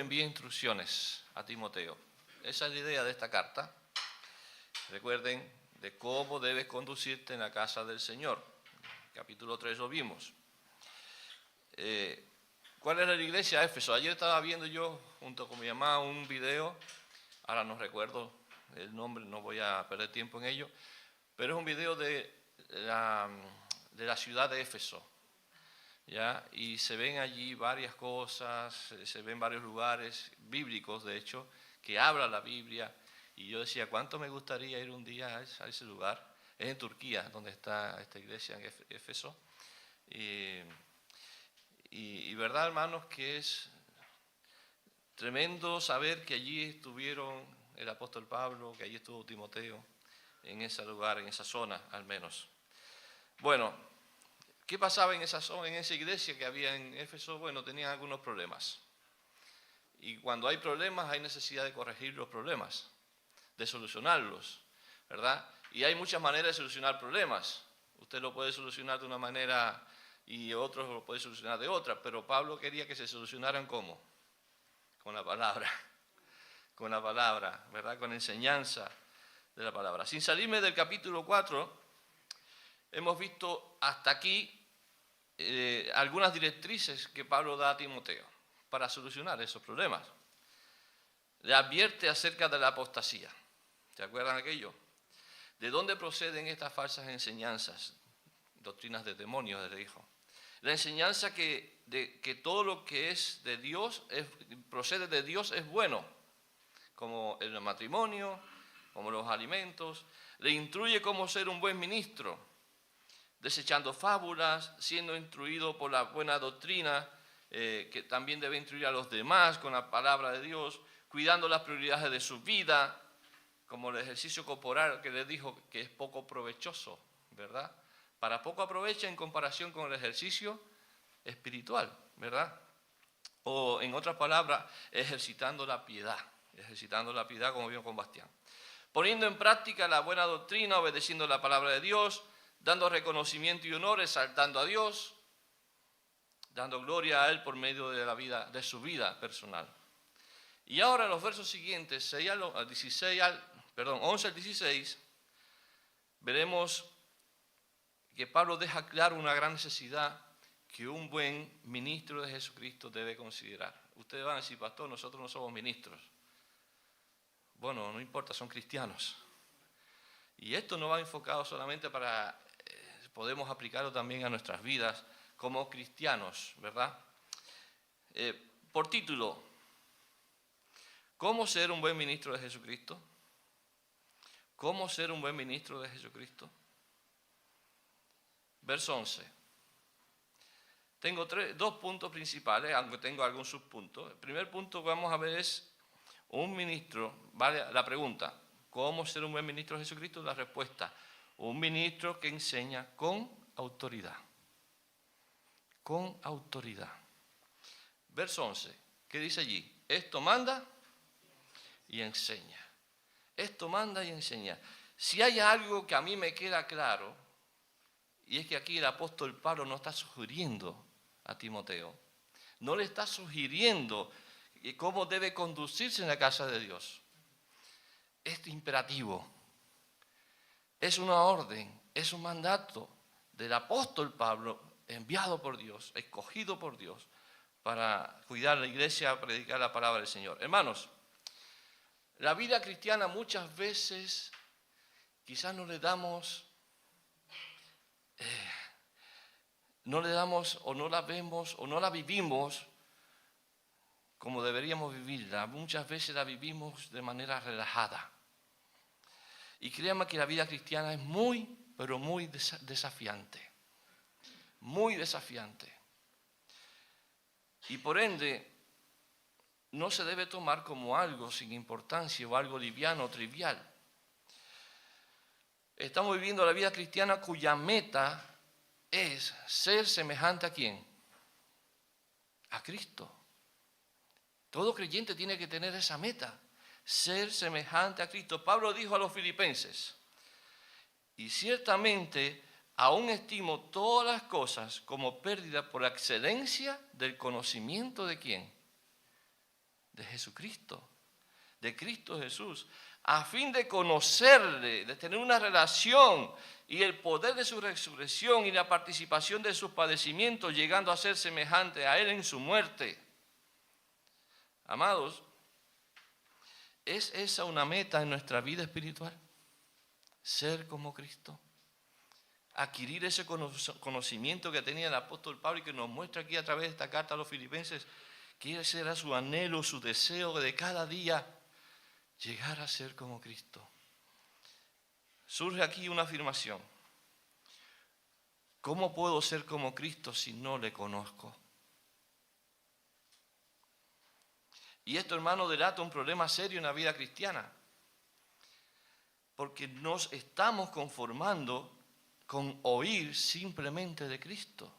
envía instrucciones a Timoteo. Esa es la idea de esta carta. Recuerden de cómo debes conducirte en la casa del Señor. Capítulo 3 lo vimos. ¿Cuál era la iglesia de Éfeso? Ayer estaba viendo yo, junto con mi mamá, un video. Ahora no recuerdo el nombre, no voy a perder tiempo en ello. Pero es un video de la ciudad de Éfeso. ¿Ya? Y se ven allí varias cosas, se ven varios lugares bíblicos, de hecho, que habla la Biblia. Y yo decía, ¿cuánto me gustaría ir un día a ese lugar? Es en Turquía, donde está esta iglesia en Éfeso. Y verdad, hermanos, que es tremendo saber que allí estuvieron el apóstol Pablo, que allí estuvo Timoteo, en ese lugar, en esa zona al menos. Bueno, ¿qué pasaba en esa zona, en esa iglesia que había en Éfeso? Bueno, tenían algunos problemas. Y cuando hay problemas hay necesidad de corregir los problemas, de solucionarlos, ¿verdad? Y hay muchas maneras de solucionar problemas. Usted lo puede solucionar de una manera y otros lo pueden solucionar de otra, pero Pablo quería que se solucionaran ¿cómo? Con la palabra, ¿verdad? Con enseñanza de la palabra. Sin salirme del capítulo 4, hemos visto hasta aquí algunas directrices que Pablo da a Timoteo para solucionar esos problemas. Le advierte acerca de la apostasía. ¿Se acuerdan aquello? ¿De dónde proceden estas falsas enseñanzas? Doctrinas de demonios, le dijo. La enseñanza que todo lo que es de Dios, procede de Dios, es bueno, como el matrimonio, como los alimentos. Le instruye cómo ser un buen ministro, desechando fábulas, siendo instruido por la buena doctrina, que también debe instruir a los demás con la palabra de Dios, cuidando las prioridades de su vida, como el ejercicio corporal que les dijo que es poco provechoso, ¿verdad? Para poco aprovecha en comparación con el ejercicio espiritual, ¿verdad? O en otras palabras, ejercitando la piedad como vimos con Bastián. Poniendo en práctica la buena doctrina, obedeciendo la palabra de Dios, dando reconocimiento y honor, exaltando a Dios, dando gloria a Él por medio de la vida, de su vida personal. Y ahora en los versos siguientes, 11 al 16, veremos que Pablo deja claro una gran necesidad que un buen ministro de Jesucristo debe considerar. Ustedes van a decir, pastor, nosotros no somos ministros. Bueno, no importa, son cristianos. Y esto no va enfocado solamente para, podemos aplicarlo también a nuestras vidas como cristianos, ¿verdad? Por título, ¿cómo ser un buen ministro de Jesucristo? ¿Cómo ser un buen ministro de Jesucristo? Verso 11. Tengo dos puntos principales, aunque tengo algún subpunto. El primer punto que vamos a ver es un ministro, vale, la pregunta, ¿cómo ser un buen ministro de Jesucristo? La respuesta, un ministro que enseña con autoridad. Con autoridad. Verso 11, ¿qué dice allí? Esto manda y enseña. Esto manda y enseña. Si hay algo que a mí me queda claro, y es que aquí el apóstol Pablo no está sugiriendo a Timoteo, no le está sugiriendo cómo debe conducirse en la casa de Dios. Es imperativo, es una orden, es un mandato del apóstol Pablo, enviado por Dios, escogido por Dios, para cuidar la iglesia, predicar la palabra del Señor. Hermanos, la vida cristiana muchas veces quizás no le damos o no la vemos o no la vivimos como deberíamos vivirla. Muchas veces la vivimos de manera relajada. Y créanme que la vida cristiana es muy, pero muy desafiante. Muy desafiante. Y por ende, no se debe tomar como algo sin importancia o algo liviano o trivial. Estamos viviendo la vida cristiana cuya meta es ser semejante ¿a quién? A Cristo. Todo creyente tiene que tener esa meta, ser semejante a Cristo. Pablo dijo a los filipenses, y ciertamente aún estimo todas las cosas como pérdida por la excelencia del conocimiento ¿de quién? de Jesucristo, de Cristo Jesús, a fin de conocerle, de tener una relación y el poder de su resurrección y la participación de sus padecimientos, llegando a ser semejante a Él en su muerte. Amados, ¿es esa una meta en nuestra vida espiritual? Ser como Cristo. Adquirir ese conocimiento que tenía el apóstol Pablo y que nos muestra aquí a través de esta carta a los filipenses, que ese era su anhelo, su deseo de cada día, llegar a ser como Cristo. Surge aquí una afirmación. ¿Cómo puedo ser como Cristo si no le conozco? Y esto, hermano, delata un problema serio en la vida cristiana, porque nos estamos conformando con oír simplemente de Cristo,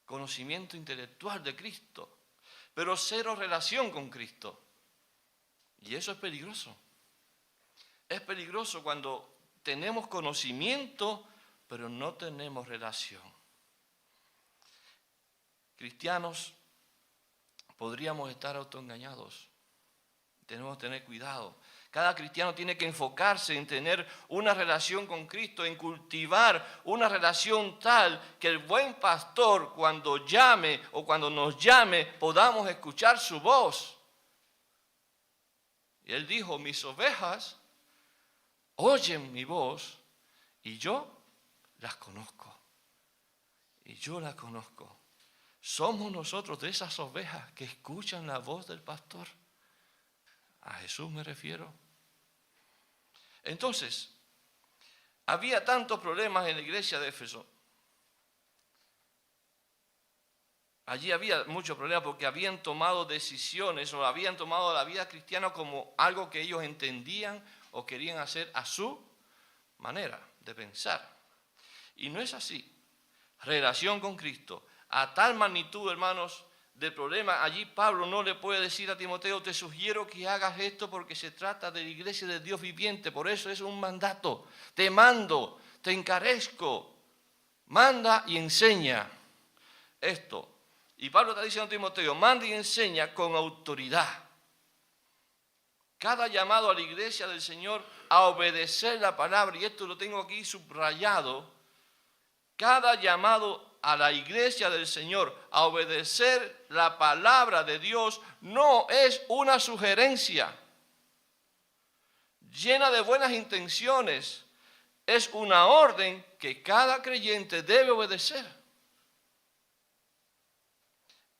conocimiento intelectual de Cristo, pero cero relación con Cristo. Y eso es peligroso. Es peligroso cuando tenemos conocimiento, pero no tenemos relación. Cristianos, podríamos estar autoengañados. Tenemos que tener cuidado. Cada cristiano tiene que enfocarse en tener una relación con Cristo, en cultivar una relación tal que el buen pastor, cuando llame o cuando nos llame, podamos escuchar su voz. Y él dijo, mis ovejas oyen mi voz y yo las conozco. Y yo las conozco. Somos nosotros de esas ovejas que escuchan la voz del pastor. A Jesús me refiero. Entonces, había tantos problemas en la iglesia de Éfeso. Allí había muchos problemas porque habían tomado decisiones o habían tomado la vida cristiana como algo que ellos entendían o querían hacer a su manera de pensar. Y no es así. Relación con Cristo. A tal magnitud, hermanos, de problema, allí Pablo no le puede decir a Timoteo, te sugiero que hagas esto porque se trata de la iglesia de Dios viviente, por eso es un mandato. Te mando, te encarezco, manda y enseña esto. Y Pablo está diciendo a Timoteo, manda y enseña con autoridad. Cada llamado a la iglesia del Señor a obedecer la palabra, y esto lo tengo aquí subrayado, cada llamado a la iglesia del Señor a obedecer la palabra de Dios no es una sugerencia llena de buenas intenciones, es una orden que cada creyente debe obedecer.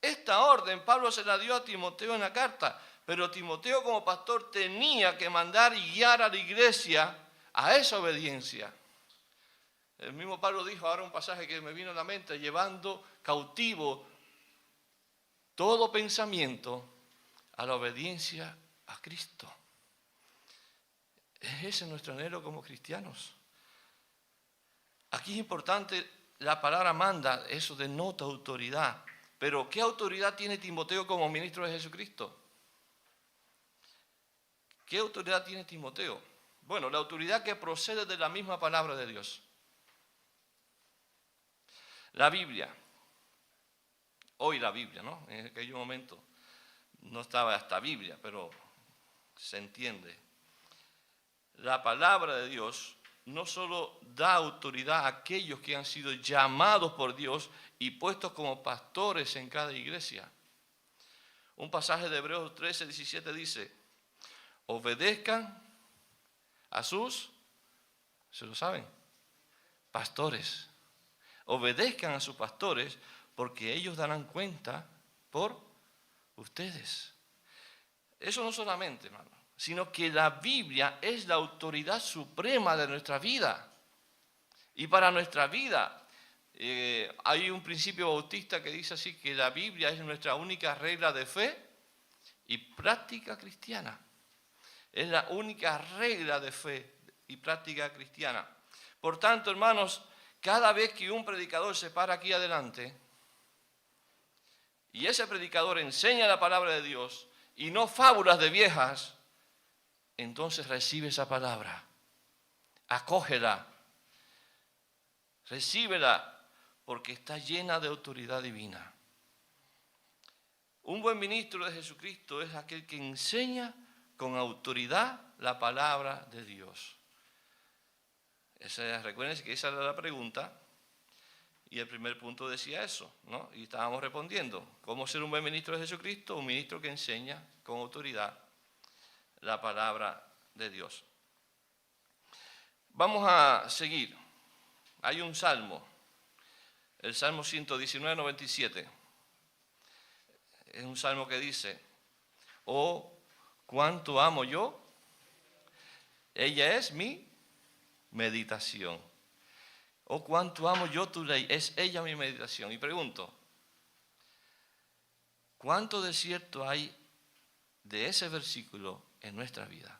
Esta orden Pablo se la dio a Timoteo en la carta, pero Timoteo como pastor tenía que mandar y guiar a la iglesia a esa obediencia. El mismo Pablo dijo, ahora un pasaje que me vino a la mente, llevando cautivo todo pensamiento a la obediencia a Cristo. Ese es nuestro anhelo como cristianos. Aquí es importante, la palabra manda, eso denota autoridad. Pero ¿qué autoridad tiene Timoteo como ministro de Jesucristo? ¿Qué autoridad tiene Timoteo? Bueno, la autoridad que procede de la misma palabra de Dios. La Biblia, hoy la Biblia, ¿no? En aquel momento no estaba hasta Biblia, pero se entiende. La palabra de Dios no solo da autoridad a aquellos que han sido llamados por Dios y puestos como pastores en cada iglesia. Un pasaje de Hebreos 13, 17 dice, obedezcan a sus, ¿se lo saben? Pastores. Obedezcan a sus pastores porque ellos darán cuenta por ustedes. Eso no solamente, hermano, sino que la Biblia es la autoridad suprema de nuestra vida. Y para nuestra vida hay un principio bautista que dice así, que la Biblia es nuestra única regla de fe y práctica cristiana. Es la única regla de fe y práctica cristiana. Por tanto, hermanos, cada vez que un predicador se para aquí adelante y ese predicador enseña la palabra de Dios y no fábulas de viejas, entonces recibe esa palabra, acógela, recíbela, porque está llena de autoridad divina. Un buen ministro de Jesucristo es aquel que enseña con autoridad la palabra de Dios. Recuérdense que esa era la pregunta y el primer punto decía eso, ¿no? Y estábamos respondiendo. ¿Cómo ser un buen ministro de Jesucristo? Un ministro que enseña con autoridad la palabra de Dios. Vamos a seguir. Hay un salmo, el Salmo 119, 97. Es un salmo que dice, oh, cuánto amo yo, ella es mi meditación. Oh, cuánto amo yo tu ley, es ella mi meditación. Y pregunto, ¿cuánto de cierto hay de ese versículo en nuestra vida?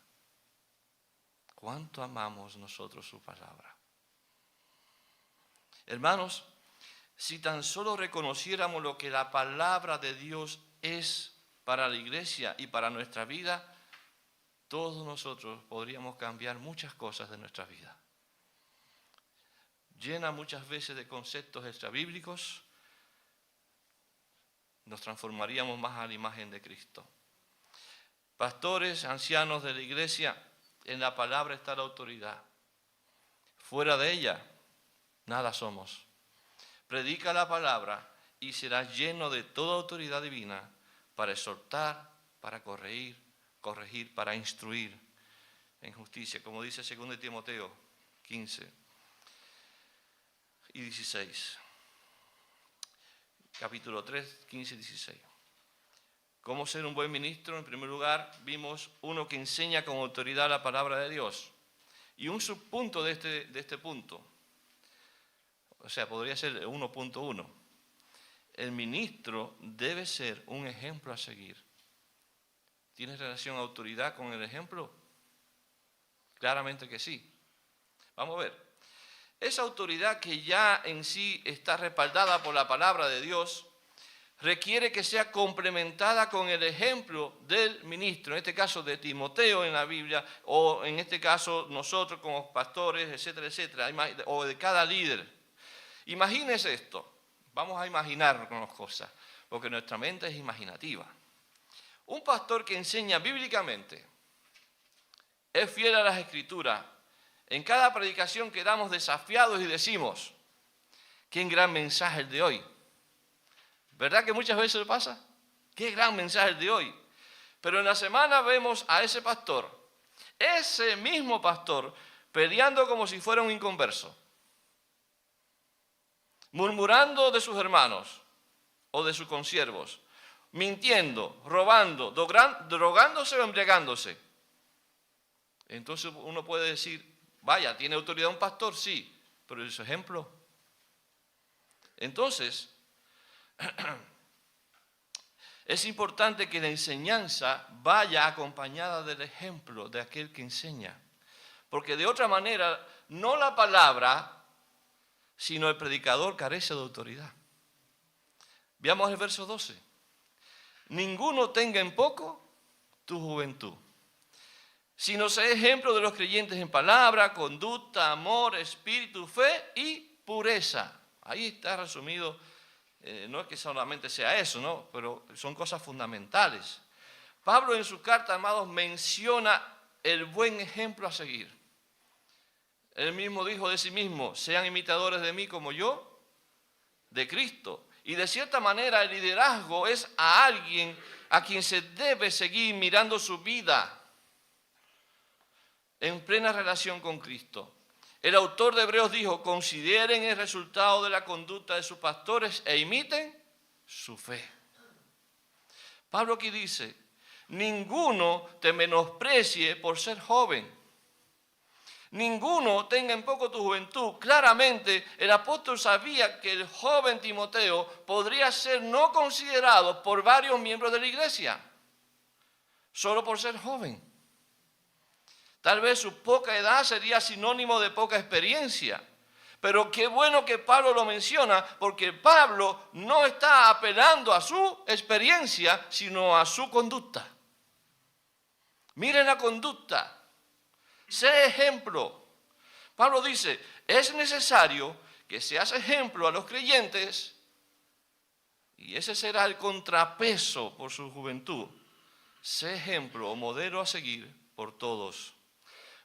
¿Cuánto amamos nosotros su palabra? Hermanos, si tan solo reconociéramos lo que la palabra de Dios es para la iglesia y para nuestra vida, todos nosotros podríamos cambiar muchas cosas de nuestra vida. Llena muchas veces de conceptos extrabíblicos, nos transformaríamos más a la imagen de Cristo. Pastores, ancianos de la iglesia, en la palabra está la autoridad. Fuera de ella, nada somos. Predica la palabra y serás lleno de toda autoridad divina para exhortar, para corregir, para instruir en justicia, como dice 2 Timoteo 15 y 16. Capítulo 3, 15 y 16. ¿Cómo ser un buen ministro? En primer lugar, vimos uno que enseña con autoridad la palabra de Dios. Y un subpunto de este punto, o sea, podría ser 1.1. El ministro debe ser un ejemplo a seguir. ¿Tiene relación autoridad con el ejemplo? Claramente que sí. Vamos a ver. Esa autoridad que ya en sí está respaldada por la palabra de Dios, requiere que sea complementada con el ejemplo del ministro, en este caso de Timoteo en la Biblia, o en este caso nosotros como pastores, etcétera, etcétera, o de cada líder. Imagínese esto, vamos a imaginarnos cosas, porque nuestra mente es imaginativa. Un pastor que enseña bíblicamente, es fiel a las Escrituras, en cada predicación quedamos desafiados y decimos, qué gran mensaje el de hoy. ¿Verdad que muchas veces pasa? Qué gran mensaje el de hoy. Pero en la semana vemos a ese mismo pastor, peleando como si fuera un inconverso, murmurando de sus hermanos o de sus consiervos, mintiendo, robando, drogándose o embriagándose. Entonces uno puede decir, vaya, ¿tiene autoridad un pastor? Sí, pero ¿y su ejemplo? Entonces, es importante que la enseñanza vaya acompañada del ejemplo de aquel que enseña. Porque de otra manera, no la palabra, sino el predicador carece de autoridad. Veamos el verso 12. Ninguno tenga en poco tu juventud, sino sea ejemplo de los creyentes en palabra, conducta, amor, espíritu, fe y pureza. Ahí está resumido, no es que solamente sea eso, ¿no? Pero son cosas fundamentales. Pablo en su carta, amados, menciona el buen ejemplo a seguir. Él mismo dijo de sí mismo, sean imitadores de mí como yo, de Cristo. Y de cierta manera el liderazgo es a alguien a quien se debe seguir mirando su vida en plena relación con Cristo. El autor de Hebreos dijo, consideren el resultado de la conducta de sus pastores e imiten su fe. Pablo aquí dice, ninguno te menosprecie por ser joven. Ninguno tenga en poco tu juventud. Claramente el apóstol sabía que el joven Timoteo podría ser no considerado por varios miembros de la iglesia, solo por ser joven. Tal vez su poca edad sería sinónimo de poca experiencia. Pero qué bueno que Pablo lo menciona, porque Pablo no está apelando a su experiencia, sino a su conducta. Miren la conducta. Sé ejemplo. Pablo dice, es necesario que seas ejemplo a los creyentes y ese será el contrapeso por su juventud, sé ejemplo o modelo a seguir por todos.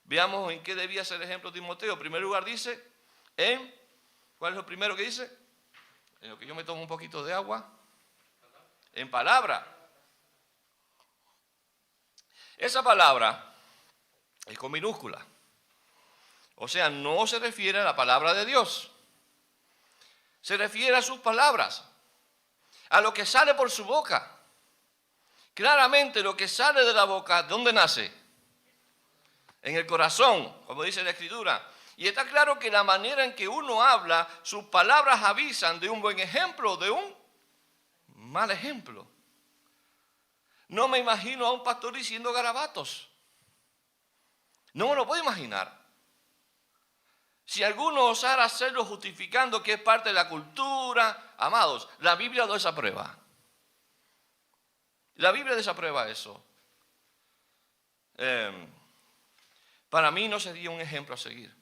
Veamos en qué debía ser ejemplo Timoteo. En primer lugar dice, ¿cuál es lo primero que dice? En lo que yo me tomo un poquito de agua. En palabra. Esa palabra es con minúscula. O sea, no se refiere a la palabra de Dios. Se refiere a sus palabras, a lo que sale por su boca. Claramente lo que sale de la boca, ¿dónde nace? En el corazón, como dice la Escritura. Y está claro que la manera en que uno habla, sus palabras avisan de un buen ejemplo o de un mal ejemplo. No me imagino a un pastor diciendo garabatos. No me lo puedo imaginar. Si alguno osara hacerlo justificando que es parte de la cultura, amados, la Biblia lo desaprueba. La Biblia desaprueba eso. Para mí no sería un ejemplo a seguir,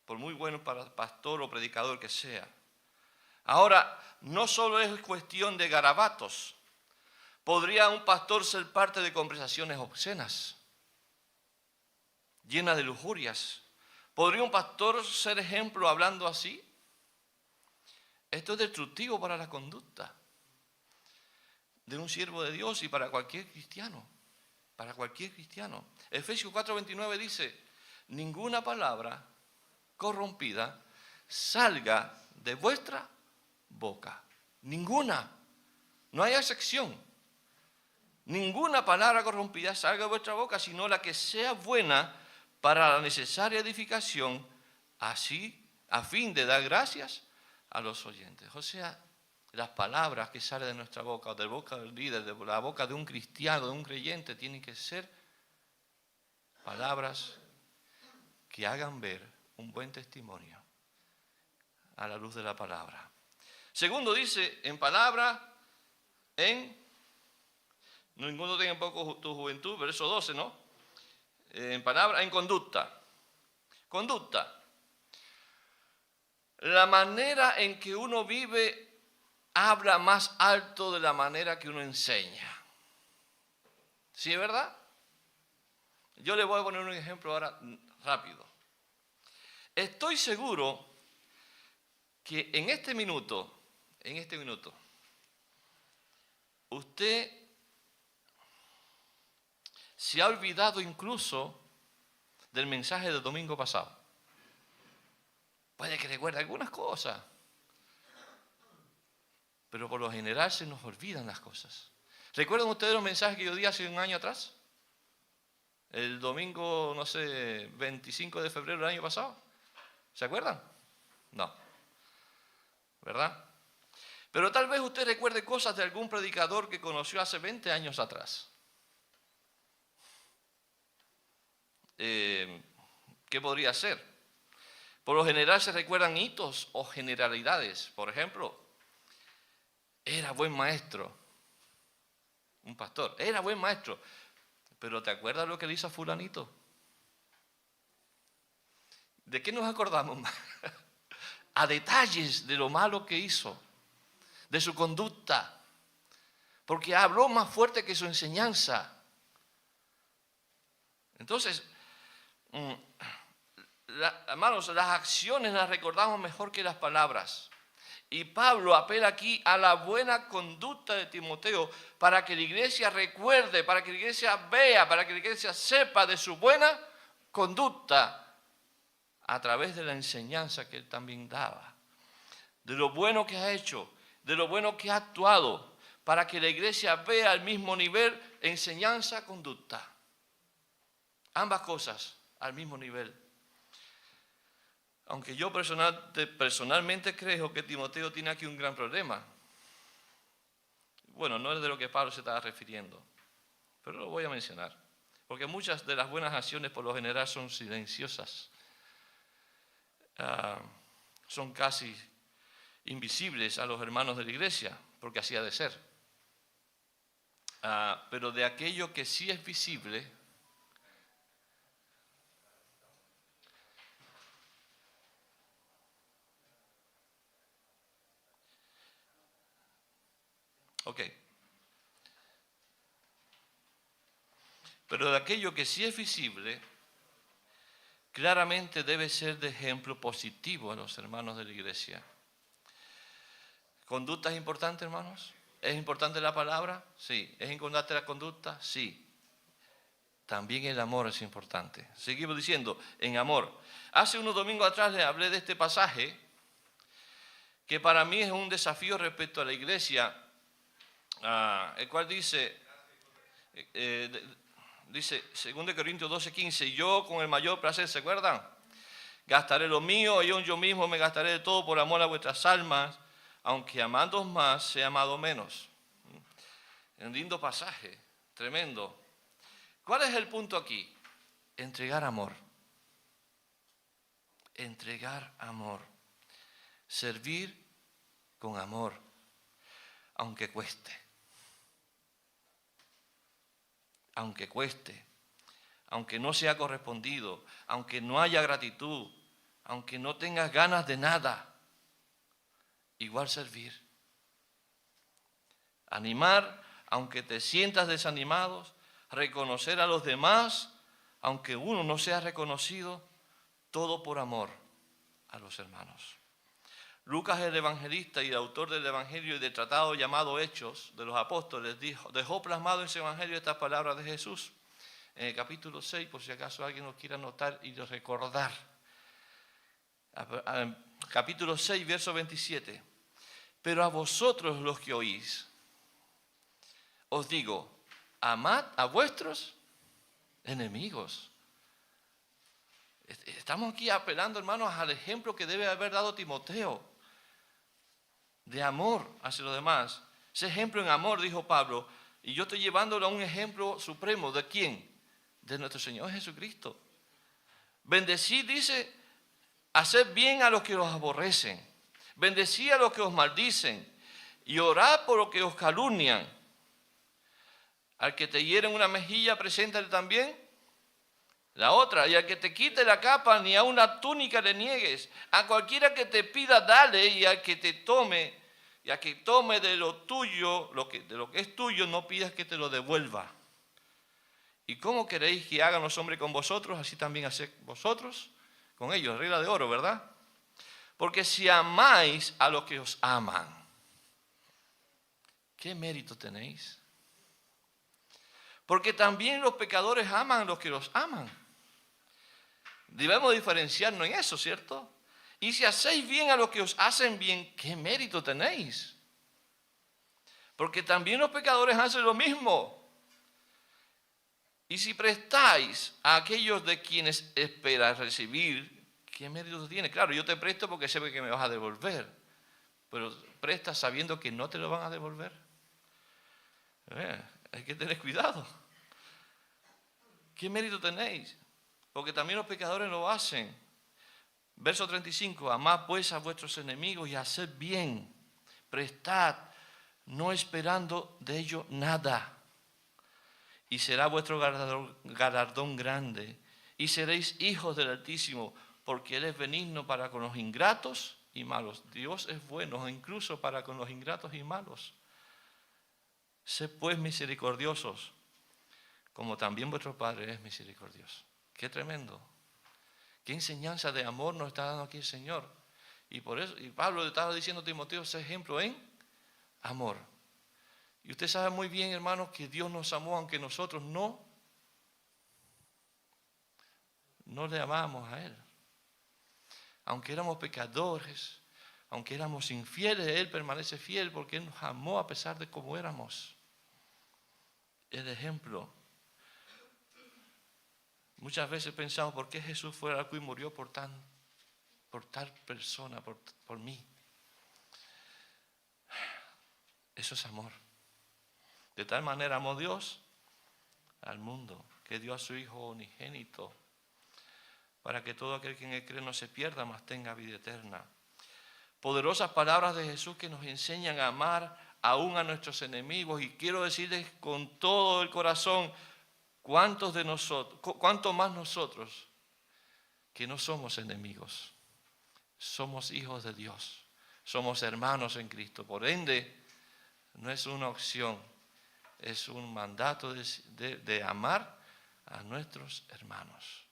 por muy bueno pastor o predicador que sea. Ahora, no solo es cuestión de garabatos. ¿Podría un pastor ser parte de conversaciones obscenas, llenas de lujurias? ¿Podría un pastor ser ejemplo hablando así? Esto es destructivo para la conducta de un siervo de Dios y para cualquier cristiano. Para cualquier cristiano. Efesios 4:29 dice, ninguna palabra corrompida salga de vuestra boca. Ninguna. No hay excepción. Ninguna palabra corrompida salga de vuestra boca, sino la que sea buena para la necesaria edificación, así a fin de dar gracias a los oyentes. O sea, las palabras que salen de nuestra boca, o de la boca del líder, de la boca de un cristiano, de un creyente, tienen que ser palabras que hagan ver un buen testimonio a la luz de la palabra. Segundo dice, en palabra, ninguno tenga en poco tu juventud, verso 12, ¿no? En palabra, en conducta. Conducta. La manera en que uno vive habla más alto de la manera que uno enseña. ¿Sí es verdad? Yo le voy a poner un ejemplo ahora rápido. Estoy seguro que en este minuto, usted se ha olvidado incluso del mensaje del domingo pasado. Puede que recuerde algunas cosas, pero por lo general se nos olvidan las cosas. ¿Recuerdan ustedes los mensajes que yo di hace un año atrás? El domingo, no sé, 25 de febrero del año pasado. ¿Se acuerdan? No. ¿Verdad? Pero tal vez usted recuerde cosas de algún predicador que conoció hace 20 años atrás. ¿Qué podría ser? Por lo general se recuerdan hitos o generalidades. Por ejemplo, era buen maestro. Un pastor, era buen maestro. Pero ¿te acuerdas lo que le hizo a fulanito? ¿De qué nos acordamos más? A detalles de lo malo que hizo, de su conducta, porque habló más fuerte que su enseñanza. Entonces, hermanos, las acciones las recordamos mejor que las palabras. Y Pablo apela aquí a la buena conducta de Timoteo para que la iglesia recuerde, para que la iglesia vea, para que la iglesia sepa de su buena conducta a través de la enseñanza que él también daba, de lo bueno que ha hecho, de lo bueno que ha actuado, para que la iglesia vea al mismo nivel enseñanza-conducta. Ambas cosas al mismo nivel. Aunque yo personalmente creo que Timoteo tiene aquí un gran problema. Bueno, no es de lo que Pablo se estaba refiriendo, pero lo voy a mencionar. Porque muchas de las buenas acciones por lo general son silenciosas. Son casi invisibles a los hermanos de la iglesia, porque así ha de ser. Pero de aquello que sí es visible, Ok. Pero de aquello que sí es visible, claramente debe ser de ejemplo positivo a los hermanos de la iglesia. ¿Conducta es importante, hermanos? ¿Es importante la palabra? Sí. ¿Es importante la conducta? Sí. También el amor es importante. Seguimos diciendo, en amor. Hace unos domingos atrás les hablé de este pasaje, que para mí es un desafío respecto a la iglesia, el cual dice, 2 Corintios 12:15, yo con el mayor placer, ¿se acuerdan? Gastaré lo mío, yo mismo me gastaré de todo por amor a vuestras almas, aunque amándoos más, sea amado menos. Un lindo pasaje, tremendo. ¿Cuál es el punto aquí? Entregar amor. Entregar amor. Servir con amor, aunque cueste. Aunque cueste. Aunque no sea correspondido. Aunque no haya gratitud. Aunque no tengas ganas de nada. Igual servir. Animar, aunque te sientas desanimado. Reconocer a los demás, aunque uno no sea reconocido, todo por amor a los hermanos. Lucas, el evangelista y el autor del evangelio y del tratado llamado Hechos de los Apóstoles, dejó plasmado en ese evangelio estas palabras de Jesús. En el capítulo 6, por si acaso alguien lo quiera anotar y recordar. Capítulo 6, verso 27. Pero a vosotros los que oís, os digo, amad a vuestros enemigos. Estamos aquí apelando, hermanos, al ejemplo que debe haber dado Timoteo, de amor hacia los demás. Ese ejemplo en amor, dijo Pablo, y yo estoy llevándolo a un ejemplo supremo. ¿De quién? De nuestro Señor Jesucristo. Bendecid, dice, haced bien a los que os aborrecen, bendecid a los que os maldicen, y orad por los que os calumnian. Al que te hieren una mejilla, preséntale también la otra. Y al que te quite la capa, ni a una túnica le niegues. A cualquiera que te pida, dale. Y al que te tome, y al que tome de lo tuyo, de lo que es tuyo, no pidas que te lo devuelva. ¿Y cómo queréis que hagan los hombres con vosotros? Así también haced vosotros con ellos. Regla de oro, ¿verdad? Porque si amáis a los que os aman, ¿qué mérito tenéis? Porque también los pecadores aman a los que los aman. Debemos diferenciarnos en eso, ¿cierto? Y si hacéis bien a los que os hacen bien, ¿qué mérito tenéis? Porque también los pecadores hacen lo mismo. Y si prestáis a aquellos de quienes esperas recibir, ¿qué mérito tiene? Claro, yo te presto porque sé que me vas a devolver. Pero prestas sabiendo que no te lo van a devolver. Hay que tener cuidado. ¿Qué mérito tenéis? Porque también los pecadores lo hacen. Verso 35. Amad pues a vuestros enemigos y haced bien. Prestad, no esperando de ello nada. Y será vuestro galardón grande. Y seréis hijos del Altísimo, porque Él es benigno para con los ingratos y malos. Dios es bueno incluso para con los ingratos y malos. Sed pues misericordiosos, como también vuestro Padre es misericordioso. Qué tremendo. Qué enseñanza de amor nos está dando aquí el Señor. Y por eso, y Pablo le estaba diciendo a Timoteo ese ejemplo en amor. Y usted sabe muy bien, hermanos, que Dios nos amó aunque nosotros no le amamos a Él. Aunque éramos pecadores, aunque éramos infieles, Él permanece fiel porque Él nos amó a pesar de cómo éramos. El ejemplo. Muchas veces pensamos, ¿por qué Jesús fue al cruz y murió por tal persona, por mí? Eso es amor. De tal manera amó Dios al mundo, que dio a su Hijo unigénito, para que todo aquel que en Él cree no se pierda, mas tenga vida eterna. Poderosas palabras de Jesús que nos enseñan a amar aún a nuestros enemigos. Y quiero decirles con todo el corazón, cuánto más nosotros, que no somos enemigos, somos hijos de Dios, somos hermanos en Cristo. Por ende, no es una opción, es un mandato de amar a nuestros hermanos.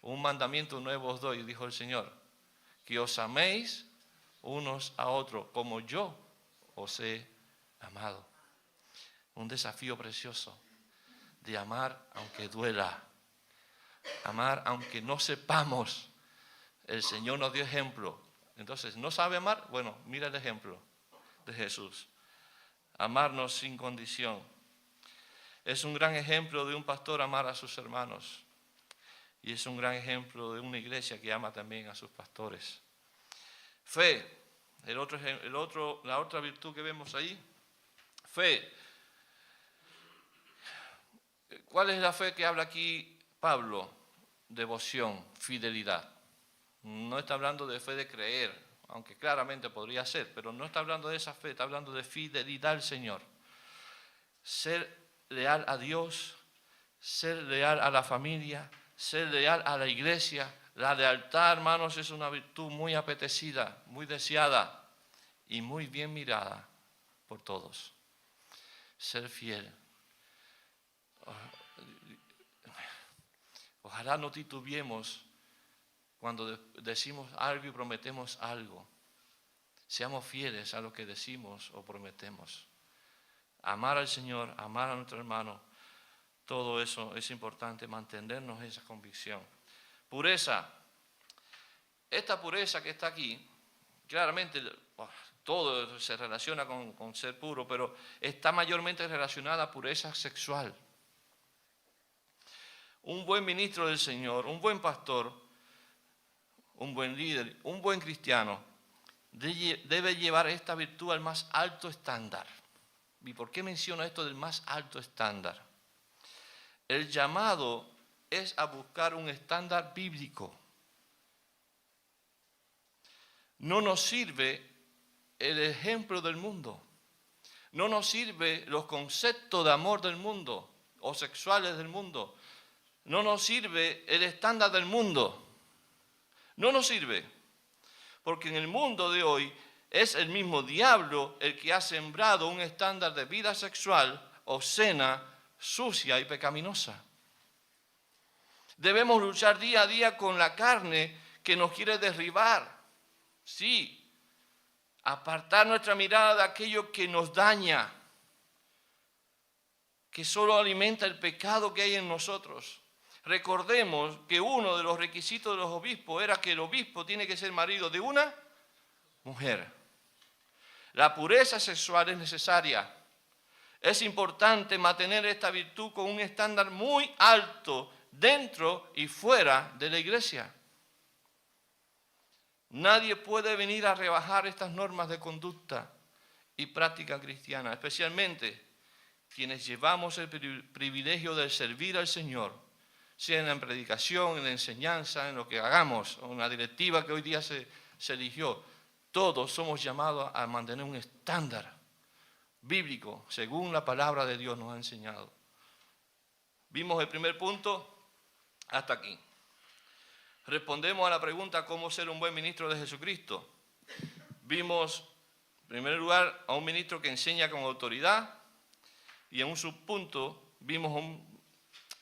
Un mandamiento nuevo os doy, dijo el Señor, que os améis unos a otros como yo os he amado. Un desafío precioso de amar aunque duela, amar aunque no sepamos. El Señor nos dio ejemplo. Entonces, ¿no sabe amar? Bueno, mira el ejemplo de Jesús. Amarnos sin condición. Es un gran ejemplo de un pastor amar a sus hermanos. Y es un gran ejemplo de una iglesia que ama también a sus pastores. Fe, la otra virtud que vemos ahí. Fe. ¿Cuál es la fe que habla aquí Pablo? Devoción, fidelidad. No está hablando de fe de creer, aunque claramente podría ser, pero no está hablando de esa fe, está hablando de fidelidad al Señor. Ser leal a Dios, ser leal a la familia, ser leal a la iglesia. La lealtad, hermanos, es una virtud muy apetecida, muy deseada y muy bien mirada por todos. Ser fiel. Ojalá no titubeemos cuando decimos algo y prometemos algo. Seamos fieles a lo que decimos o prometemos. Amar al Señor, amar a nuestro hermano, todo eso es importante, mantenernos esa convicción. Pureza. Esta pureza que está aquí, claramente todo se relaciona con ser puro, pero está mayormente relacionada a pureza sexual. Un buen ministro del Señor, un buen pastor, un buen líder, un buen cristiano, debe llevar esta virtud al más alto estándar. ¿Y por qué menciono esto del más alto estándar? El llamado es a buscar un estándar bíblico. No nos sirve el ejemplo del mundo. No nos sirve los conceptos de amor del mundo o sexuales del mundo. No nos sirve el estándar del mundo. No nos sirve. Porque en el mundo de hoy es el mismo diablo el que ha sembrado un estándar de vida sexual obscena, sucia y pecaminosa. Debemos luchar día a día con la carne que nos quiere derribar. Sí, apartar nuestra mirada de aquello que nos daña, que solo alimenta el pecado que hay en nosotros. Recordemos que uno de los requisitos de los obispos era que el obispo tiene que ser marido de una mujer. La pureza sexual es necesaria. Es importante mantener esta virtud con un estándar muy alto dentro y fuera de la iglesia. Nadie puede venir a rebajar estas normas de conducta y práctica cristiana, especialmente quienes llevamos el privilegio de servir al Señor, sea en la predicación, en la enseñanza, en lo que hagamos, o en la directiva que hoy día se eligió. Todos somos llamados a mantener un estándar bíblico, según la palabra de Dios nos ha enseñado. Vimos el primer punto hasta aquí. Respondemos a la pregunta ¿cómo ser un buen ministro de Jesucristo? Vimos, en primer lugar, a un ministro que enseña con autoridad y en un subpunto vimos a un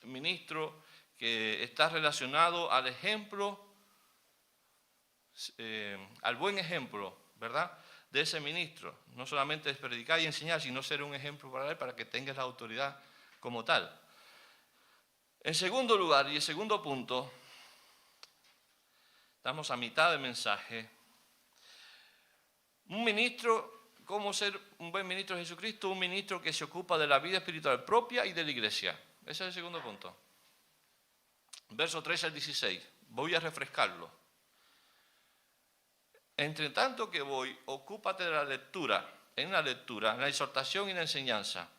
ministro que está relacionado al ejemplo, al buen ejemplo, ¿verdad?, de ese ministro. No solamente es predicar y enseñar, sino ser un ejemplo para él, para que tenga la autoridad como tal. En segundo lugar, y el segundo punto, estamos a mitad del mensaje. Un ministro, ¿cómo ser un buen ministro de Jesucristo? Un ministro que se ocupa de la vida espiritual propia y de la iglesia. Ese es el segundo punto. Verso 13 al 16. Voy a refrescarlo. Entre tanto que voy, ocúpate de la lectura, en la exhortación y la enseñanza.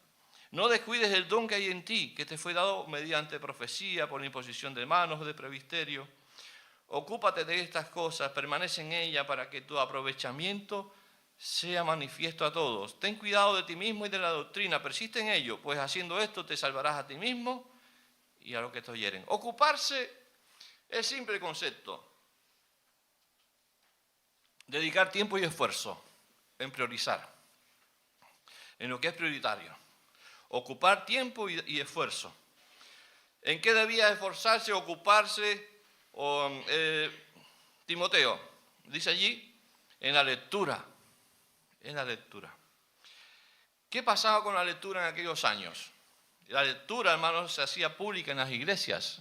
No descuides el don que hay en ti, que te fue dado mediante profecía, por la imposición de manos, de presbiterio. Ocúpate de estas cosas, permanece en ellas para que tu aprovechamiento sea manifiesto a todos. Ten cuidado de ti mismo y de la doctrina, persiste en ello, pues haciendo esto te salvarás a ti mismo y a los que te oyeren. Ocuparse es simple concepto. Dedicar tiempo y esfuerzo en priorizar. en lo que es prioritario. Ocupar tiempo y esfuerzo. ¿En qué debía esforzarse, ocuparse Timoteo? Dice allí, en la lectura. En la lectura. ¿Qué pasaba con la lectura en aquellos años? La lectura, hermanos, se hacía pública en las iglesias,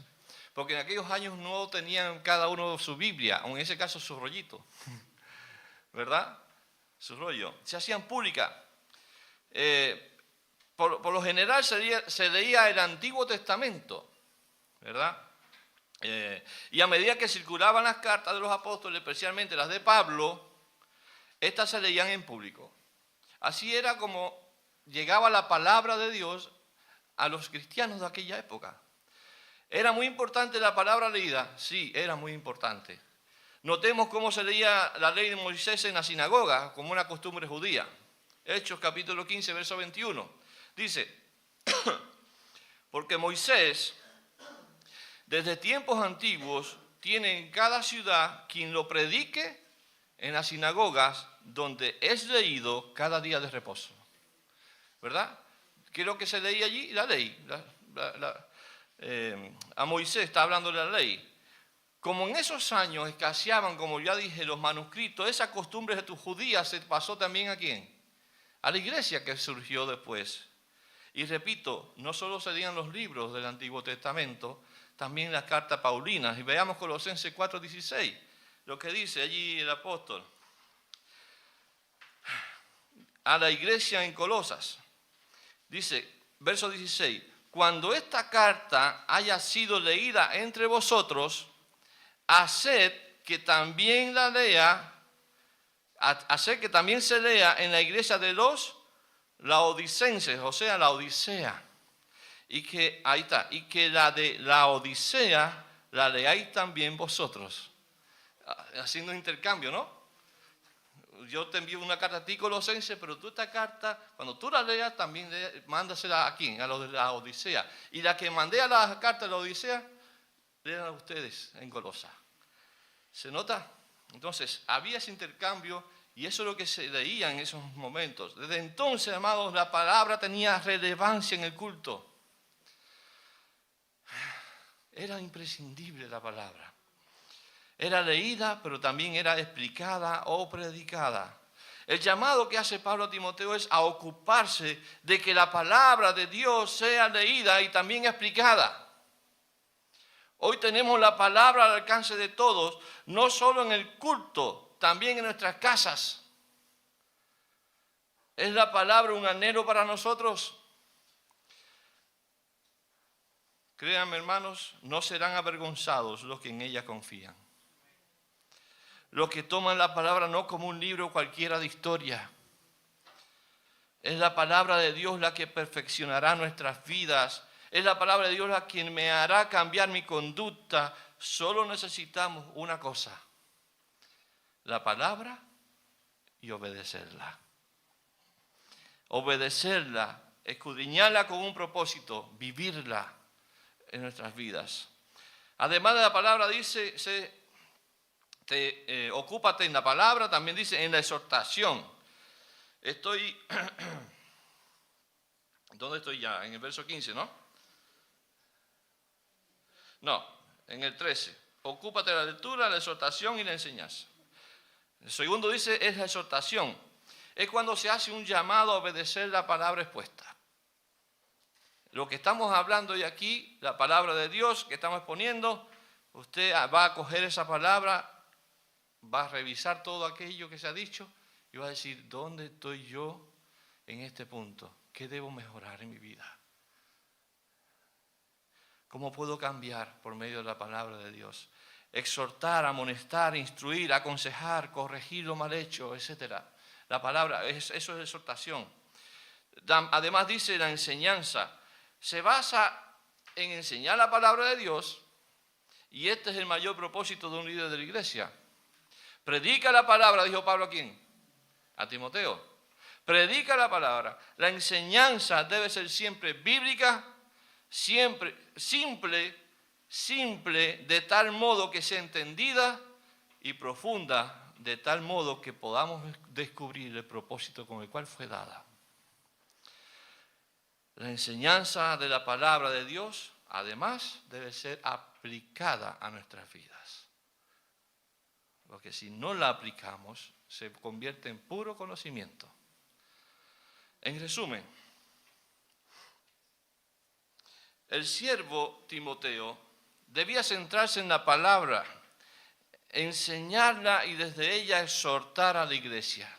porque en aquellos años no tenían cada uno su Biblia, o en ese caso su rollito, ¿verdad? Su rollo. Se hacían públicas. Por lo general se leía el Antiguo Testamento, ¿verdad? Y a medida que circulaban las cartas de los apóstoles, especialmente las de Pablo, estas se leían en público. Así era como llegaba la palabra de Dios a los cristianos de aquella época. ¿Era muy importante la palabra leída? Sí, era muy importante. Notemos cómo se leía la ley de Moisés en la sinagoga, como una costumbre judía. Hechos capítulo 15, verso 21. Dice, porque Moisés, desde tiempos antiguos, tiene en cada ciudad quien lo predique en las sinagogas, donde es leído cada día de reposo. ¿Verdad? ¿Qué es lo que se leía allí? La ley. A Moisés está hablando de la ley. Como en esos años escaseaban, como ya dije, los manuscritos, esa costumbre de tus judías se pasó también ¿a quién? A la iglesia que surgió después. Y repito, no solo se leían los libros del Antiguo Testamento, también las cartas paulinas. Y veamos Colosenses 4:16, lo que dice allí el apóstol a la iglesia en Colosas. Dice, verso 16, cuando esta carta haya sido leída entre vosotros, haced que también se lea en la iglesia de los laodicenses, o sea, la Odisea. Y que, ahí está, y que la de la Odisea la leáis también vosotros. Haciendo intercambio, ¿no? Yo te envío una carta a ti, Colosense, pero tú esta carta, cuando tú la leas, también mándasela a quién, a los de la Odisea. Y la que mandé a la carta de la Odisea, lean a ustedes en Colosa. ¿Se nota? Entonces, había ese intercambio y eso es lo que se leía en esos momentos. Desde entonces, amados, la palabra tenía relevancia en el culto. Era imprescindible la palabra. Era leída, pero también era explicada o predicada. El llamado que hace Pablo a Timoteo es a ocuparse de que la palabra de Dios sea leída y también explicada. Hoy tenemos la palabra al alcance de todos, no solo en el culto, también en nuestras casas. ¿Es la palabra un anhelo para nosotros? Créanme, hermanos, no serán avergonzados los que en ella confían. Los que toman la palabra no como un libro cualquiera de historia. Es la palabra de Dios la que perfeccionará nuestras vidas. Es la palabra de Dios la que me hará cambiar mi conducta. Solo necesitamos una cosa: la palabra y obedecerla. Obedecerla, escudriñarla con un propósito, vivirla en nuestras vidas. Además de la palabra dice, ocúpate en la palabra, también dice en la exhortación. ¿Dónde estoy ya? En el verso 15, ¿no? No, en el 13. Ocúpate de la lectura, la exhortación y la enseñanza. El segundo dice es la exhortación. Es cuando se hace un llamado a obedecer la palabra expuesta. Lo que estamos hablando hoy aquí, la palabra de Dios que estamos exponiendo, usted va a coger esa palabra, va a revisar todo aquello que se ha dicho y va a decir, ¿dónde estoy yo en este punto? ¿Qué debo mejorar en mi vida? ¿Cómo puedo cambiar por medio de la palabra de Dios? Exhortar, amonestar, instruir, aconsejar, corregir lo mal hecho, etc. La palabra, eso es exhortación. Además dice la enseñanza. Se basa en enseñar la palabra de Dios y este es el mayor propósito de un líder de la iglesia. Predica la palabra, dijo Pablo a quién? A Timoteo. Predica la palabra. La enseñanza debe ser siempre bíblica, siempre simple, de tal modo que sea entendida y profunda, de tal modo que podamos descubrir el propósito con el cual fue dada. La enseñanza de la palabra de Dios, además, debe ser aplicada a nuestras vidas. Porque si no la aplicamos, se convierte en puro conocimiento. En resumen, el siervo Timoteo debía centrarse en la palabra, enseñarla y desde ella exhortar a la iglesia,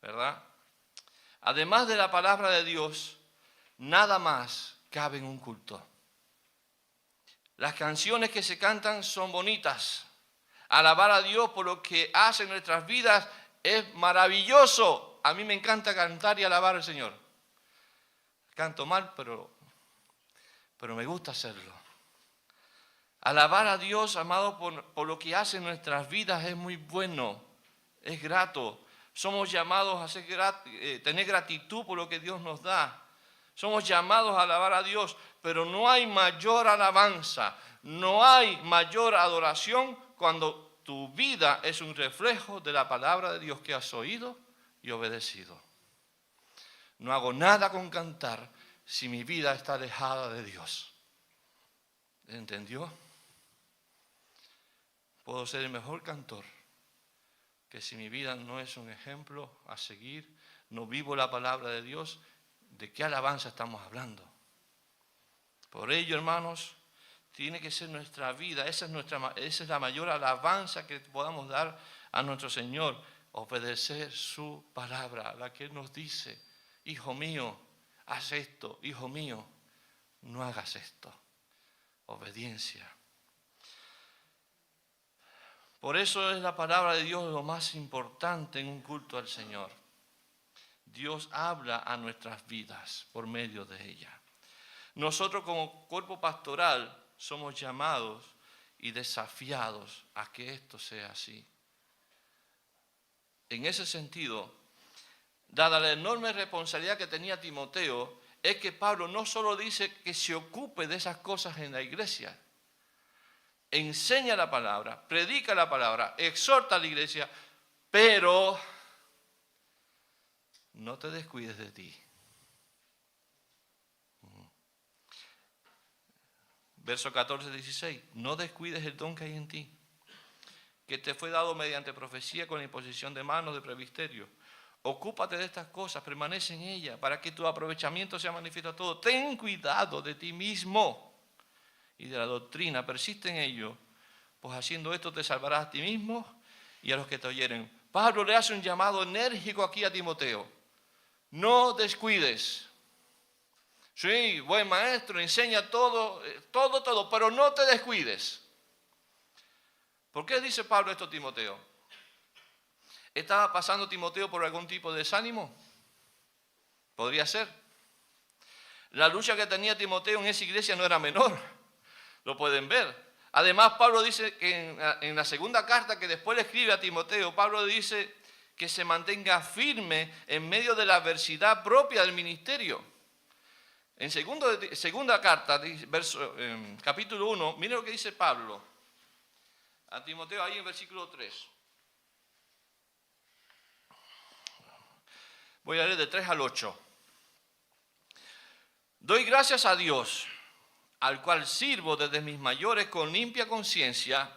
¿verdad? Además de la palabra de Dios, nada más cabe en un culto. Las canciones que se cantan son bonitas. Alabar a Dios por lo que hace en nuestras vidas es maravilloso. A mí me encanta cantar y alabar al Señor. Canto mal, pero me gusta hacerlo. Alabar a Dios, amado, por lo que hace en nuestras vidas es muy bueno, es grato. Somos llamados a tener gratitud por lo que Dios nos da. Somos llamados a alabar a Dios, pero no hay mayor alabanza, no hay mayor adoración cuando tu vida es un reflejo de la palabra de Dios que has oído y obedecido. No hago nada con cantar si mi vida está alejada de Dios. ¿Entendió? Puedo ser el mejor cantor, que si mi vida no es un ejemplo a seguir, no vivo la palabra de Dios, ¿de qué alabanza estamos hablando? Por ello, hermanos, tiene que ser nuestra vida, esa es la mayor alabanza que podamos dar a nuestro Señor, obedecer su palabra, la que Él nos dice, hijo mío, haz esto, hijo mío, no hagas esto. Obediencia. Por eso es la palabra de Dios lo más importante en un culto al Señor. Dios habla a nuestras vidas por medio de ella. Nosotros como cuerpo pastoral somos llamados y desafiados a que esto sea así. En ese sentido, dada la enorme responsabilidad que tenía Timoteo, es que Pablo no solo dice que se ocupe de esas cosas en la iglesia, enseña la palabra, predica la palabra, exhorta a la iglesia, pero no te descuides de ti. Verso 14, 16, no descuides el don que hay en ti, que te fue dado mediante profecía con la imposición de manos de presbiterio. Ocúpate de estas cosas, permanece en ellas, para que tu aprovechamiento sea manifiesto a todos. Ten cuidado de ti mismo y de la doctrina, persiste en ello, pues haciendo esto te salvarás a ti mismo y a los que te oyeren. Pablo le hace un llamado enérgico aquí a Timoteo. No descuides. Sí, buen maestro, enseña todo, pero no te descuides. ¿Por qué dice Pablo esto a Timoteo? ¿Estaba pasando Timoteo por algún tipo de desánimo? Podría ser. La lucha que tenía Timoteo en esa iglesia no era menor. Lo pueden ver. Además, Pablo dice que en la segunda carta que después le escribe a Timoteo, Pablo dice que se mantenga firme en medio de la adversidad propia del ministerio. En segunda carta, capítulo 1, mire lo que dice Pablo a Timoteo ahí en versículo 3. Voy a leer de 3 al 8. Doy gracias a Dios, al cual sirvo desde mis mayores con limpia conciencia,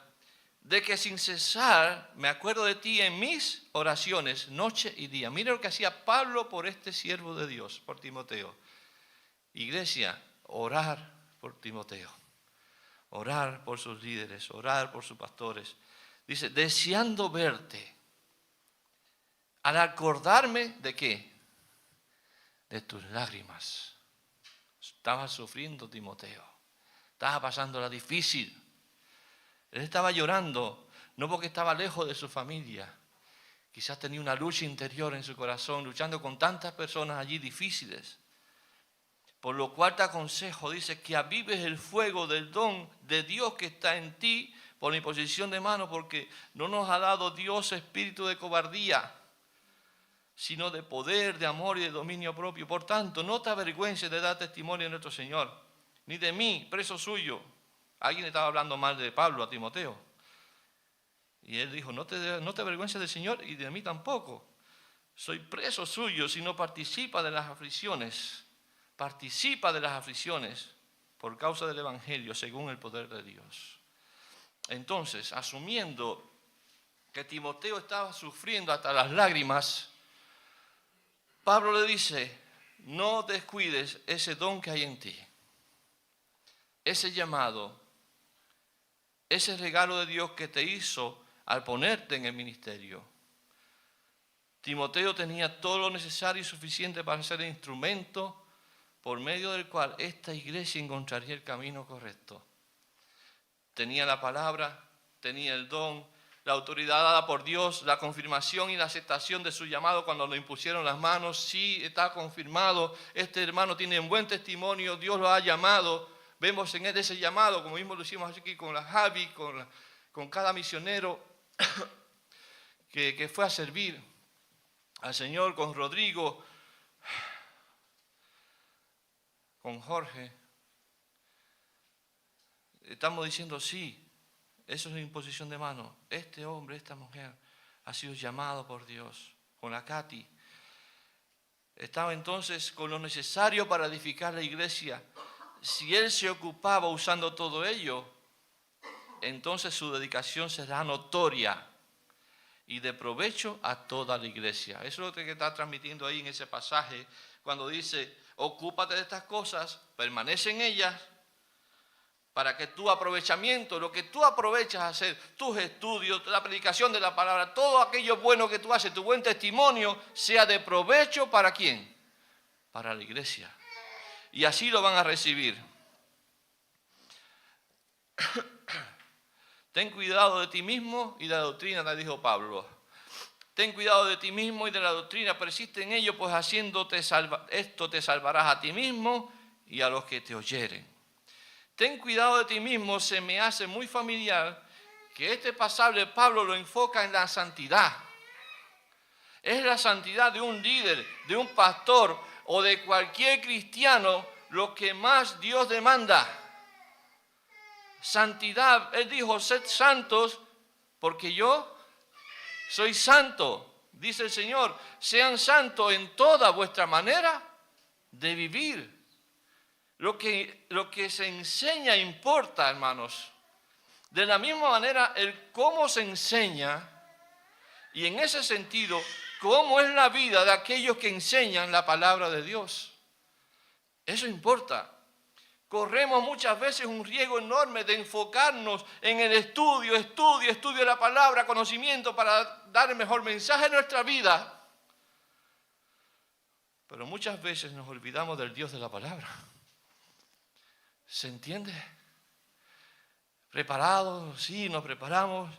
de que sin cesar me acuerdo de ti en mis oraciones, noche y día. Mira lo que hacía Pablo por este siervo de Dios, por Timoteo. Iglesia, orar por Timoteo, orar por sus líderes, orar por sus pastores. Dice, deseando verte, al acordarme de qué, de tus lágrimas. Estaba sufriendo Timoteo, estaba pasándola difícil. Él estaba llorando, no porque estaba lejos de su familia, quizás tenía una lucha interior en su corazón, luchando con tantas personas allí difíciles. Por lo cual te aconsejo, dice, que avives el fuego del don de Dios que está en ti por la imposición de manos, porque no nos ha dado Dios espíritu de cobardía, sino de poder, de amor y de dominio propio. Por tanto, no te avergüences de dar testimonio de nuestro Señor, ni de mí, preso suyo. Alguien estaba hablando mal de Pablo a Timoteo. Y él dijo, no te avergüences del Señor y de mí tampoco. Soy preso suyo si no participa de las aflicciones participa de las aflicciones por causa del Evangelio según el poder de Dios. Entonces, asumiendo que Timoteo estaba sufriendo hasta las lágrimas, Pablo le dice, no descuides ese don que hay en ti, ese llamado, ese regalo de Dios que te hizo al ponerte en el ministerio. Timoteo tenía todo lo necesario y suficiente para ser el instrumento por medio del cual esta iglesia encontraría el camino correcto. Tenía la palabra, tenía el don, la autoridad dada por Dios, la confirmación y la aceptación de su llamado cuando le impusieron las manos. Sí, está confirmado, este hermano tiene un buen testimonio, Dios lo ha llamado. Vemos en él ese llamado, como mismo lo hicimos aquí con la Javi, con cada misionero que fue a servir al Señor, con Rodrigo, con Jorge. Estamos diciendo sí, eso es una imposición de mano. Este hombre, esta mujer ha sido llamado por Dios. Con la Katy estaba entonces con lo necesario para edificar la iglesia. Si él se ocupaba usando todo ello, entonces su dedicación será notoria y de provecho a toda la iglesia. Eso es lo que está transmitiendo ahí en ese pasaje, cuando dice, ocúpate de estas cosas, permanece en ellas, para que tu aprovechamiento, lo que tú aprovechas a hacer, tus estudios, la predicación de la palabra, todo aquello bueno que tú haces, tu buen testimonio, sea de provecho ¿para quién? Para la iglesia. Y así lo van a recibir. Ten cuidado de ti mismo y de la doctrina, le dijo Pablo. Ten cuidado de ti mismo y de la doctrina, persiste en ello, pues haciéndote esto te salvarás a ti mismo y a los que te oyeren. Ten cuidado de ti mismo, se me hace muy familiar que este pasaje Pablo lo enfoca en la santidad. Es la santidad de un líder, de un pastor o de cualquier cristiano lo que más Dios demanda. Santidad, él dijo, sed santos porque yo soy santo, dice el Señor. Sean santos en toda vuestra manera de vivir. Lo que se enseña importa, hermanos. De la misma manera, el cómo se enseña, y en ese sentido, cómo es la vida de aquellos que enseñan la palabra de Dios. Eso importa. Corremos muchas veces un riesgo enorme de enfocarnos en el estudio de la palabra, conocimiento para dar el mejor mensaje en nuestra vida. Pero muchas veces nos olvidamos del Dios de la palabra. ¿Se entiende? Preparados, sí, nos preparamos.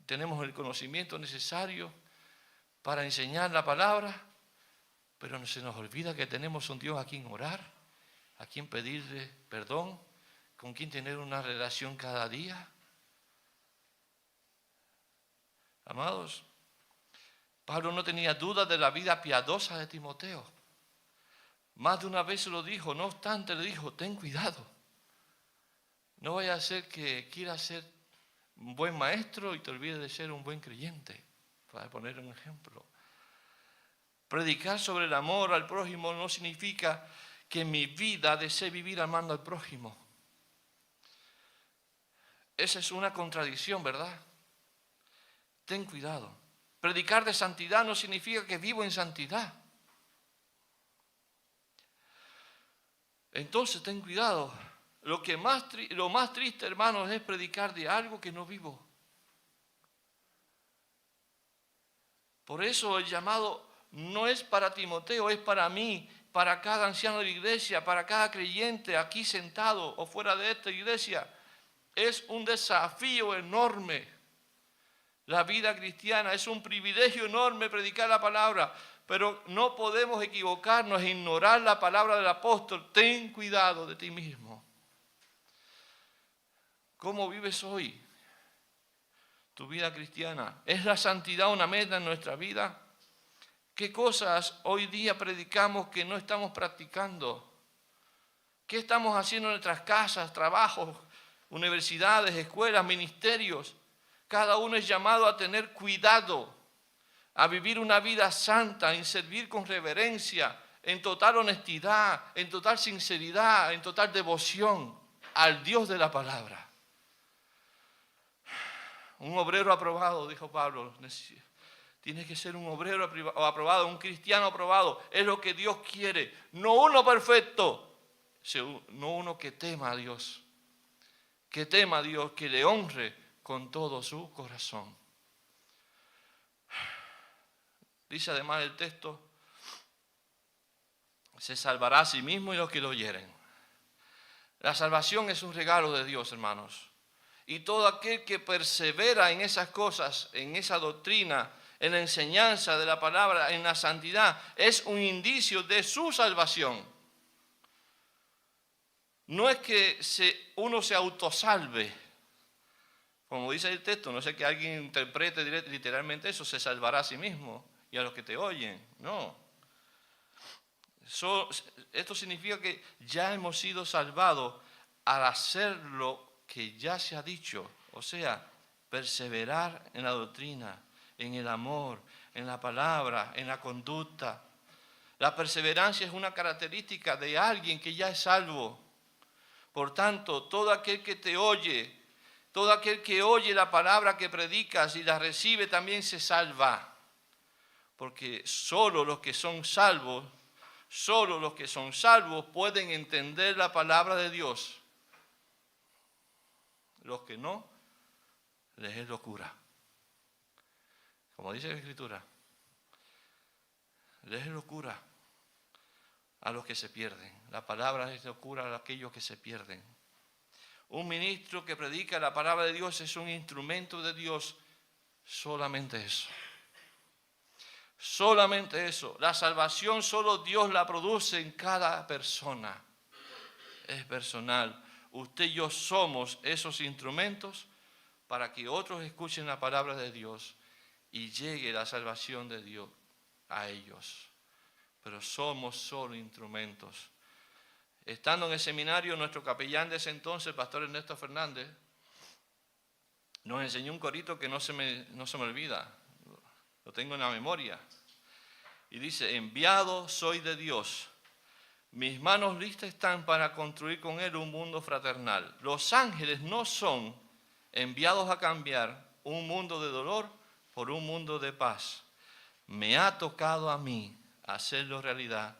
Tenemos el conocimiento necesario para enseñar la palabra, pero se nos olvida que tenemos un Dios a quien orar, a quien pedirle perdón, con quien tener una relación cada día. Amados, Pablo no tenía dudas de la vida piadosa de Timoteo. Más de una vez se lo dijo, no obstante le dijo, ten cuidado. No vaya a ser que quieras ser un buen maestro y te olvides de ser un buen creyente, para poner un ejemplo. Predicar sobre el amor al prójimo no significa que mi vida desee vivir amando al prójimo. Esa es una contradicción, ¿verdad? Ten cuidado. Predicar de santidad no significa que vivo en santidad. Entonces ten cuidado. Lo más triste, hermanos, es predicar de algo que no vivo. Por eso el llamado no es para Timoteo, es para mí, para cada anciano de la iglesia, para cada creyente aquí sentado o fuera de esta iglesia. Es un desafío enorme. La vida cristiana es un privilegio enorme predicar la palabra. Pero no podemos equivocarnos e ignorar la palabra del apóstol. Ten cuidado de ti mismo. ¿Cómo vives hoy tu vida cristiana? ¿Es la santidad una meta en nuestra vida? ¿Qué cosas hoy día predicamos que no estamos practicando? ¿Qué estamos haciendo en nuestras casas, trabajos, universidades, escuelas, ministerios? Cada uno es llamado a tener cuidado. a vivir una vida santa, en servir con reverencia, en total honestidad, en total sinceridad, en total devoción al Dios de la palabra. Un obrero aprobado, dijo Pablo, tiene que ser un obrero aprobado, un cristiano aprobado. Es lo que Dios quiere, no uno perfecto, no uno que tema a Dios, que tema a Dios, que le honre con todo su corazón. Dice además el texto, se salvará a sí mismo y los que lo oyeren. La salvación es un regalo de Dios, hermanos. Y todo aquel que persevera en esas cosas, en esa doctrina, en la enseñanza de la palabra, en la santidad, es un indicio de su salvación. No es que uno se autosalve, como dice el texto, no sé que alguien interprete literalmente eso, se salvará a sí mismo y a los que te oyen. No. Esto significa que ya hemos sido salvados al hacer lo que ya se ha dicho, o sea, perseverar en la doctrina, en el amor, en la palabra, en la conducta. La perseverancia es una característica de alguien que ya es salvo. Por tanto, todo aquel que te oye, todo aquel que oye la palabra que predicas y la recibe también se salva. Porque solo los que son salvos pueden entender la palabra de Dios. Los que no, les es locura. Como dice la Escritura, les es locura a los que se pierden. La palabra es locura a aquellos que se pierden. Un ministro que predica la palabra de Dios es un instrumento de Dios, solamente eso. Solamente eso. La salvación solo Dios la produce en cada persona. Es personal. Usted y yo somos esos instrumentos para que otros escuchen la palabra de Dios y llegue la salvación de Dios a ellos. Pero somos solo instrumentos. Estando en el seminario, nuestro capellán de ese entonces, el pastor Ernesto Fernández, nos enseñó un corito que no se me olvida. Lo tengo en la memoria. Y dice, enviado soy de Dios. Mis manos listas están para construir con Él un mundo fraternal. Los ángeles no son enviados a cambiar un mundo de dolor por un mundo de paz. Me ha tocado a mí hacerlo realidad.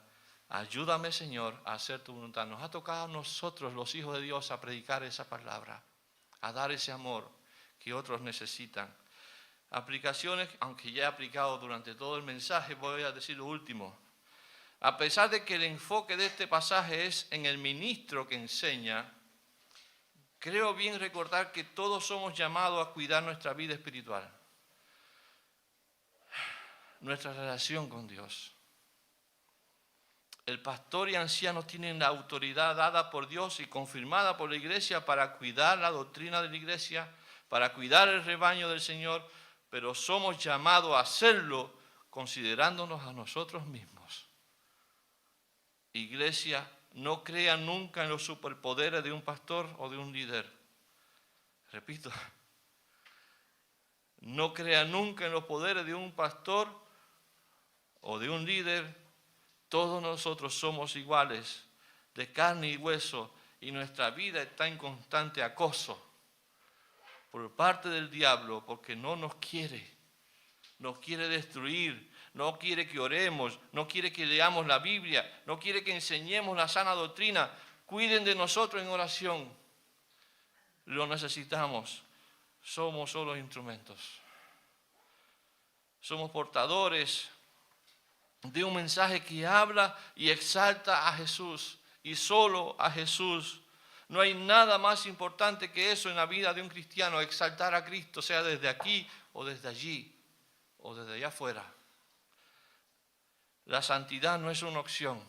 Ayúdame, Señor, a hacer tu voluntad. Nos ha tocado a nosotros, los hijos de Dios, a predicar esa palabra, a dar ese amor que otros necesitan. Aplicaciones, aunque ya he aplicado durante todo el mensaje, voy a decir lo último. A pesar de que el enfoque de este pasaje es en el ministro que enseña, creo bien recordar que todos somos llamados a cuidar nuestra vida espiritual, nuestra relación con Dios. El pastor y ancianos tienen la autoridad dada por Dios y confirmada por la iglesia para cuidar la doctrina de la iglesia, para cuidar el rebaño del Señor, pero somos llamados a hacerlo considerándonos a nosotros mismos. Iglesia, no crea nunca en los superpoderes de un pastor o de un líder. Repito, no crea nunca en los poderes de un pastor o de un líder. Todos nosotros somos iguales, de carne y hueso, y nuestra vida está en constante acoso por parte del diablo, porque no nos quiere destruir, no quiere que oremos, no quiere que leamos la Biblia, no quiere que enseñemos la sana doctrina. Cuiden de nosotros en oración. Lo necesitamos. Somos solo instrumentos. Somos portadores de un mensaje que habla y exalta a Jesús y solo a Jesús. No hay nada más importante que eso en la vida de un cristiano, exaltar a Cristo, sea desde aquí o desde allí o desde allá afuera. La santidad no es una opción.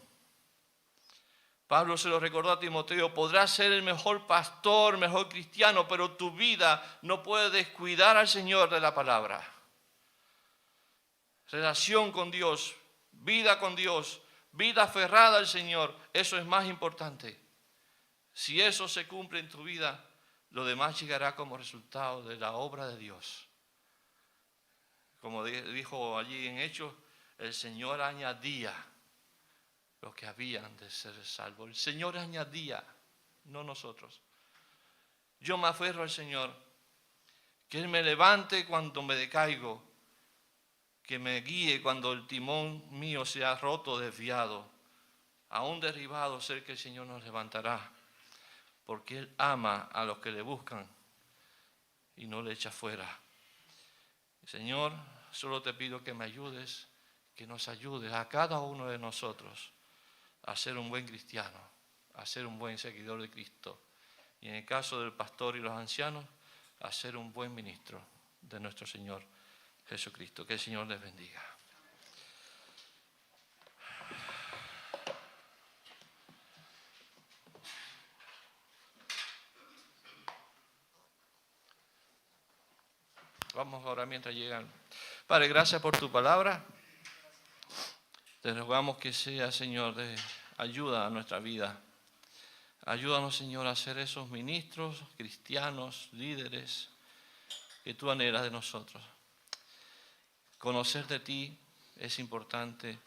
Pablo se lo recordó a Timoteo, podrás ser el mejor pastor, mejor cristiano, pero tu vida no puede descuidar al Señor de la palabra. Relación con Dios, vida con Dios, vida aferrada al Señor, eso es más importante. Si eso se cumple en tu vida, lo demás llegará como resultado de la obra de Dios. Como dijo allí en Hechos, el Señor añadía los que habían de ser salvos. El Señor añadía, no nosotros. Yo me aferro al Señor, que Él me levante cuando me decaigo, que me guíe cuando el timón mío sea roto, desviado. Aún derribado, sé que el Señor nos levantará, porque Él ama a los que le buscan y no le echa fuera. Señor, solo te pido que me ayudes, que nos ayudes a cada uno de nosotros a ser un buen cristiano, a ser un buen seguidor de Cristo. Y en el caso del pastor y los ancianos, a ser un buen ministro de nuestro Señor Jesucristo. Que el Señor les bendiga. Vamos ahora mientras llegan. Padre, gracias por tu palabra. Te rogamos que sea, Señor, de ayuda a nuestra vida. Ayúdanos, Señor, a ser esos ministros, cristianos, líderes que tú anhelas de nosotros. Conocer de ti es importante,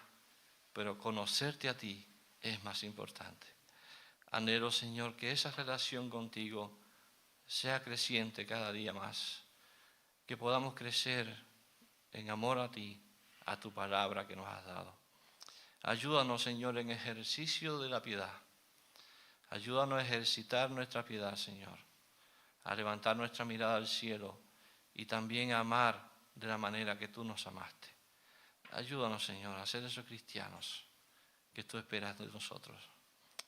pero conocerte a ti es más importante. Anhelo, Señor, que esa relación contigo sea creciente cada día más. Que podamos crecer en amor a ti, a tu palabra que nos has dado. Ayúdanos, Señor, en ejercicio de la piedad. Ayúdanos a ejercitar nuestra piedad, Señor. A levantar nuestra mirada al cielo y también a amar de la manera que tú nos amaste. Ayúdanos, Señor, a ser esos cristianos que tú esperas de nosotros.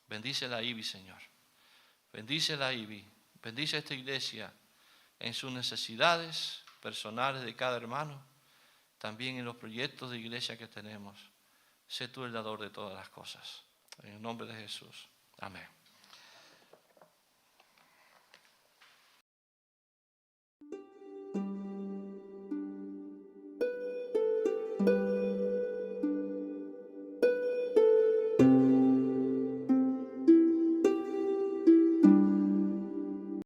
Bendice la IBI, Señor. Bendice la IBI. Bendice esta iglesia en sus necesidades personales de cada hermano, también en los proyectos de iglesia que tenemos. Sé tú el dador de todas las cosas. En el nombre de Jesús. Amén.